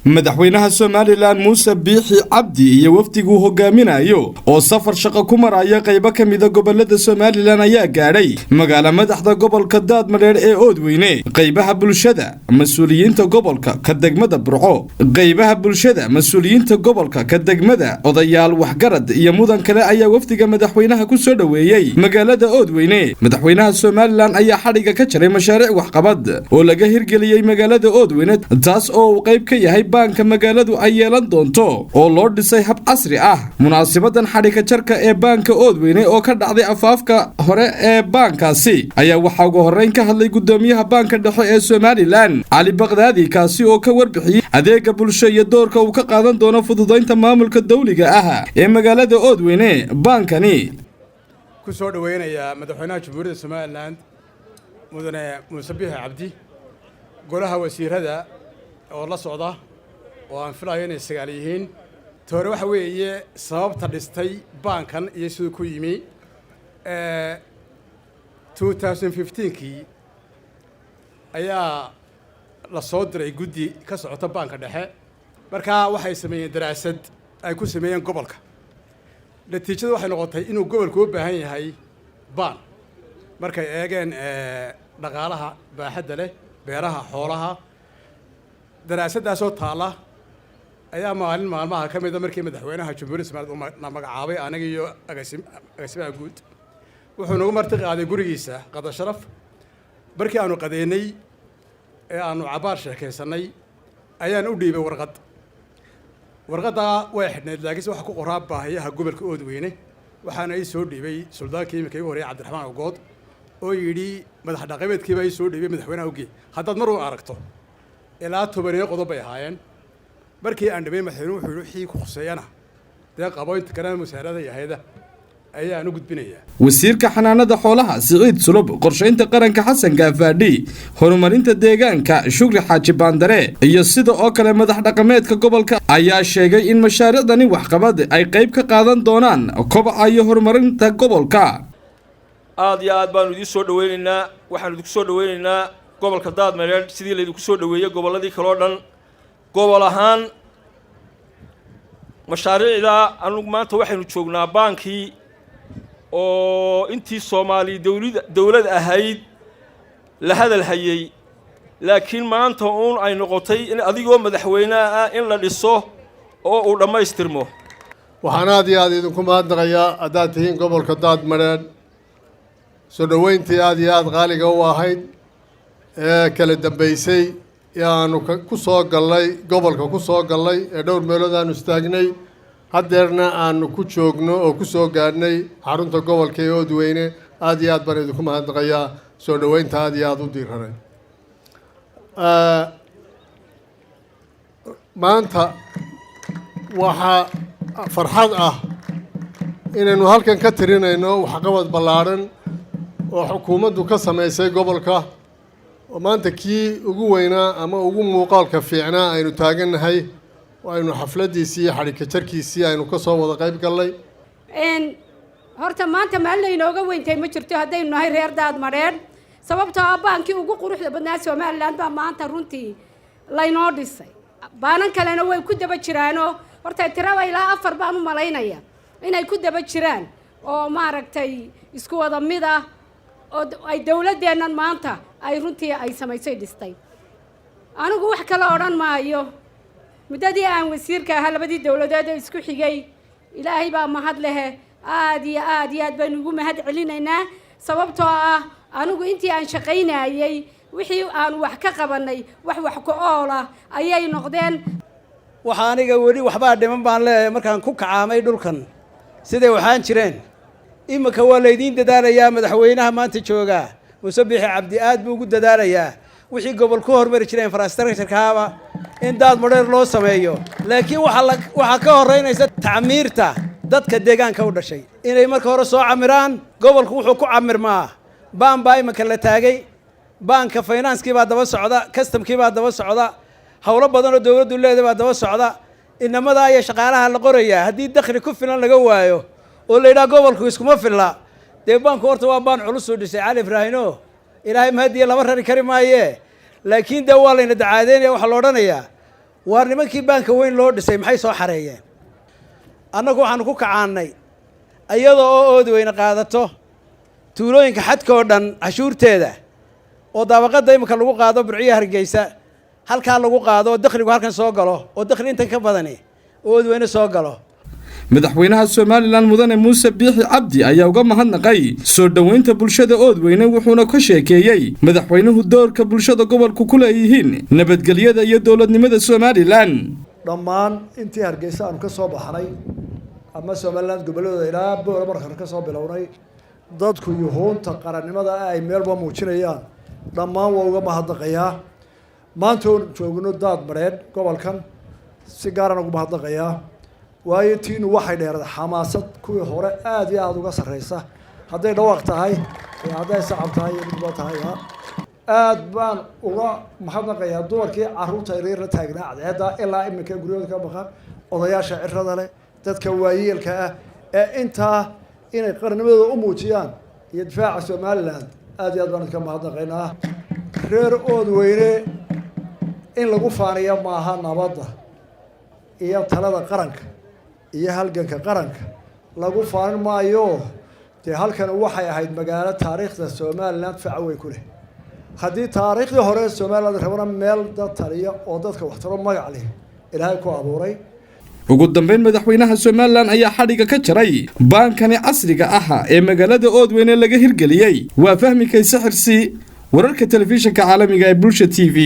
madaxweynaha Somaliland Muuse Biixi Cabdi iyo wafdigu hogaaminayo oo safar shaqo ku maraya qaybo kamid ah gobolada Somaliland ayaa gaaray magaalada madaxda gobolka Daadmareer ee Oodweyne qaybaha bulshada mas'uuliyiinta gobolka ka degmada Burco qaybaha bulshada mas'uuliyiinta gobolka ka degmada odayaal waxgarad iyo mudan kale ayaa wafdiga madaxweynaha ku soo dhaweeyay magaalada Oodweyne madaxweynaha Somaliland ayaa xariga ka jaray mashaariic waxqabad oo laga hirgeliyay magaalada Oodweyne taas oo qayb ka yahay banka magaaladu ay yeelan doonto oo loo dhisay hab casri ah munaasabadan xariga jarka ee banka Oodweyne oo ka dhacday afaafka hore ee bankaasi ayaa waxa ugu horeyn ka hadlay gudoomiyaha banka dhexe ee Somaliland Ali Baghdadi kaasi oo ka warbixiyay adeega bulshada iyo doorka uu ka qaadan doono fududeynta maamulka dawliga ah ee magaalada Oodweyne bankani ku soo dhaweynaya madaxweynaha Jamhuuriyadda Somaliland mudane Muuse Biixi Cabdi golaha wasiirada oo la socda oo aan filayo inay sagaal yihiin toore waxa weeye sababta dhistay bankan iyo sidoo ku yimi 2015kii ayaa la soo diray guddi ka socota banka dhexe markaa waxay sameeyeen daraasad ay ku sameeyeen gobolka natiijadu waxay noqotay inuu gobolku u baahan yahay ban markay eegeen dhaqaalaha baaxadda leh beeraha xoolaha daraasadaasoo taala ayaa maalmaha ka mid ah markii madaxweynaha Jamhuuriyadda Somaliland uu magacaabay anaga iyo agaasimaha guud wuxuu nagu marti qaaday gurigiisa qada sharaf markii aanu qadeynay ee aanu cabaar sheekaysanay ayaan u dhiibay warqadda way xidhneyd laakiin waxa ku qoraa baahiyaha gobolka Oodweyne waxaana ay soo dhiibay suldaankii imika ugu horeeyay Cabdiraxmaan Ogood oo yidhi madax dhaqameedkii ay soo dhiibay madaxweynaha ugi haddaad mar uu aragto ilaa 10 qodob ay ahaayeen markii aan dhibay madaxweynuhu wuxuu wixii ku khuseeyana dee qaboynta kana musaarada yahayda ayaan u gudbinayaa wasiirka xanaanada xoolaha Siciid Sulub qorsheynta qaranka Xasan Gaafadhi horumarinta deegaanka Shukri Xaaji Bandare iyo sidoo oo kale madax dhaqameedka gobolka ayaa sheegay in mashaariicdani waxqabad ay qayb ka qaadan doonaan kobaca iyo horumarinta gobolka aad iyo aad baan idin soo dhaweynaynaa waxaan idin soo dhaweynaynaa gobolka Daadmareer sidii la idinku soo dhaweeyay goboladii kale oo dhan gobol ahaan mashaariicda anigu maanta waxaynu joognaa bankii oo intii Soomaali dawlad ahayd la hadal hayay laakiin maanta ay noqotay in adigoo madaxweynaha in la dhiso oo uu dhameystirmo waxaan aad iyo aad idinku mahadnaqayaa haddaad tihiin gobolka Daadmareer soo dhaweyntii aad iyo aad qaaliga u ahayd ee kala dambeysay yaanu ku soo galay gobolka ku soo galay ee dhowr meelood aanu istaagnay hadeerna aanu ku joogno oo ku soo gaadhnay xarunta gobolka ee Oodweyne aad iyo aad baan idinku mahadnaqayaa soo dhaweynta aad iyo aad u diiranay maanta waxa farxad ah inaynu halkan ka tirinayno waxqabad ballaaran oo xukuumaddu ka samaysay gobolka oo maanta kii ugu weynaa ama ugu muuqaalka fiicnaa aynu taagannahay oo aynu xafladiisii iyo xariga jarkiisii aynu ka soo wada qayb galnay horta maanta maalin inooga weyntay ma jirto haddaynu nahay reer Daadmareer sababtoo ah baankii ugu quruxda badnaa Somaliland baa maanta runtii laynoo dhisay baanan kalena way ku daba jiraanoo horta tiraba ilaa 4 baan u malaynaya inay ku daba jiraan oo maaragtay isku wada mid ah oo ay dawladeennan maanta ay runtii ay samaysay dhistay anigu wax kale oran maayo muddadii aan wasiirka ahaa labadii dawladeed ee isku xigay ilaahay baa mahad leh aad iyo aad baan ugu mahad celinaynaa sababtoo ah anigu intii aan shaqaynayay wixii aan wax ka qabanay wax ku oola ayay noqdeen waxa aniga weli waxba dhiman baan leeyahay markaan ku kacaamay dhulkan sidee waxaan jireen imika waa leedin dadaalayaa madaxweynaha maanta jooga Muuse Biixi Cabdi aad buu ugu dadaalayaa wixii gobolku hormari jireen infrastructure-kaaba in Daadmareer loo sameeyo laakiin waxa ka horeynaysa tacmiirta dadka deegaanka u dhashay inay marka hore soo camiraan gobolku wuxuu ku camirmaa baa imika la taagay banka finance-kii baa daba socda custom-kii baa daba socda hawlo badan oo dawladdu leedahay baa daba socda inamada ay shaqaalaha la qorayaa haddii dakhli ku filan laga waayo oo la yiraahdo gobolku iskuma filla dee banku horta waa baan culus oo dhisay Cali Ibraahino ilaahay mahadiye laba rari kari maaye laakiin dawaa layna dacaadeynaya waxa la oranayaa waar nimankii baanka weyn loo dhisay maxay soo xareeyeen annagu waxaanu ku kacaannay iyada oo Oodweyne qaadato tuulooyinka xadka oo dhan cashuurteeda oo daabaqada imika lagu qaado Burciya Hargeysa halka lagu qaado dakhligu halkan soo galo oo dakhli inta ka badani Oodweyne soo galo madaxweynaha Soomaaliland mudane Muuse Biixi Cabdi ayaa uga mahadnaqay soo dhaweynta bulshada Oodweyne wuxuuna ka sheekeeyay madaxweynuhu doorka bulshada gobolku ku leeyihiin nabadgelyada iyo dawladnimada Soomaaliland dhammaan intii Hargeysa aanu ka soo baxnay ama Soomaaliland gobolada ilaa boor markan ka soo bilownay dadku yuhuunta qarannimada ay meelba muujinayaan dhammaan waa uga mahadnaqayaa maanta oo joogno daad mareed gobolkan si gaar ah uga mahadnaqayaa waayo tiinu waxay dheeraad xamaasad kuwii hore aad iyo aad uga sareysa haday dhawaaq tahay iyo haday sacab tahay iyo midba tahay aad baan uga mahadnaqayaa dumarkii carruurta yaryar la taagnaa cadceeda ilaa imika guriyada ka maqan odayaasha cirrada leh dadka waayeelka ah ee intaa inay qarnimadooda u muujiyaan iyo difaaca Soomaaliland aad iyo aad baan ka mahadnaqaynaa reer Oodweyne in lagu faaniyo maaha nabadda iyo talada qaranka iyo halganka qaranka lagu faanin maayo dee halkan waxay ahayd magaalo taariikhda Soomaaliland facaweyn ku leh haddii taariikhdii hore Soomaaliland rabana meel dad taliya oo dadka waxtaro magac leh ilaahay ku abuuray ugu dambeyn madaxweynaha Soomaaliland ayaa xadhiga ka jaray baankani casriga ah ee magaalada Oodweyne laga hirgeliyay waa fahmi kaysa xirsi wararka telefishinka caalamiga ee Bulsha TV